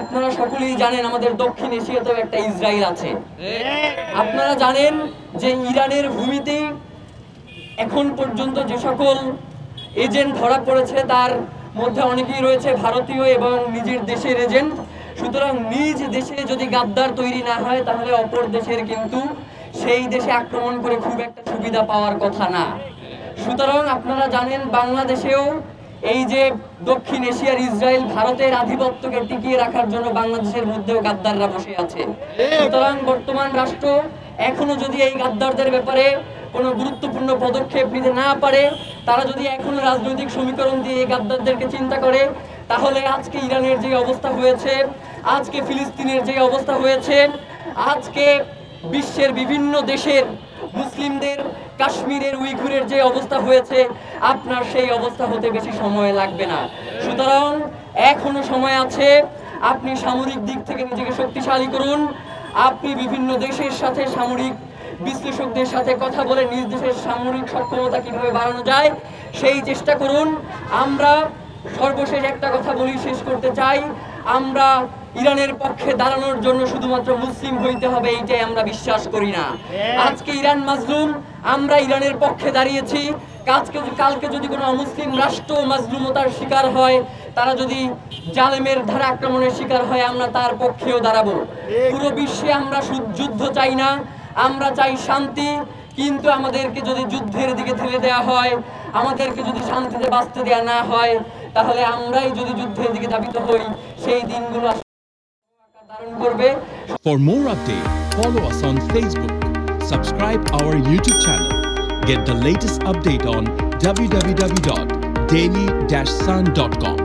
আপনারা সকলেই জানেন আমাদের দক্ষিণ এশিয়াতেও একটা ইসরায়েল আছে। আপনারা জানেন যে ইরানের ভূমিতে এখন পর্যন্ত যে সকল এজেন্ট ধরা পড়েছে তার মধ্যে অনেকেই রয়েছে ভারতীয় এবং নিজের দেশের এজেন্ট। সুতরাং নিজ দেশে যদি গাদ্দার তৈরি না হয় তাহলে অপর দেশের কিন্তু সেই দেশে আক্রমণ করে খুব একটা সুবিধা পাওয়ার কথা না। সুতরাং আপনারা জানেন বাংলাদেশেও এই যে দক্ষিণ এশিয়ার ইসরায়েল ভারতের আধিপত্যকে টিকিয়ে রাখার জন্য বাংলাদেশের মধ্যেও গাদ্দাররা বসে আছে। সুতরাং বর্তমান রাষ্ট্র এখনো যদি এই গাদ্দারদের ব্যাপারে কোনো গুরুত্বপূর্ণ পদক্ষেপ নিতে না পারে, তারা যদি এখনো রাজনৈতিক সমীকরণ দিয়ে এই গাদ্দারদেরকে চিন্তা করে, তাহলে আজকে ইরানের যে অবস্থা হয়েছে, আজকে ফিলিস্তিনের যে অবস্থা হয়েছে, আজকে বিশ্বের বিভিন্ন দেশের মুসলিমদের কাশ্মীরের উইঘুরের যে অবস্থা হয়েছে, আপনার সেই অবস্থা হতে বেশি সময় লাগবে না। সুতরাং এখনো সময় আছে, আপনি সামরিক দিক থেকে নিজেকে শক্তিশালী করুন। আপনি বিভিন্ন দেশের সাথে সামরিক বিশ্লেষকদের সাথে কথা বলে নিজ দেশের সামরিক সক্ষমতা কিভাবে বাড়ানো যায় সেই চেষ্টা করুন। আমরা সর্বশেষ একটা কথা বলি, শেষ করতে চাই, আমরা ইরানের পক্ষে দাঁড়ানোর জন্য শুধুমাত্র মুসলিম হইতে হবে এইটাই আমরা বিশ্বাস করি না। আজকে ইরান মাজলুম, আমরা ইরানের পক্ষে দাঁড়িয়েছি। কালকে যদি কোনো অমুসলিম রাষ্ট্র মাজলুমতার শিকার হয়, তারা যদি জালেমের ধারা আক্রমণের শিকার হয়, আমরা তার পক্ষেও দাঁড়াবো। পুরো বিশ্বে আমরা যুদ্ধ চাই না, আমরা চাই শান্তি। কিন্তু আমাদেরকে যদি যুদ্ধের দিকে ঠেলে দেওয়া হয়, আমাদেরকে যদি শান্তিতে বাঁচতে দেওয়া না হয়, তাহলে আমরাই যদি যুদ্ধের দিকে ধাবিত হই, সেই দিনগুলো ধারণ করবে। For more updates, follow us on Facebook, subscribe our YouTube channel, get the latest update on www.daily-sun.com.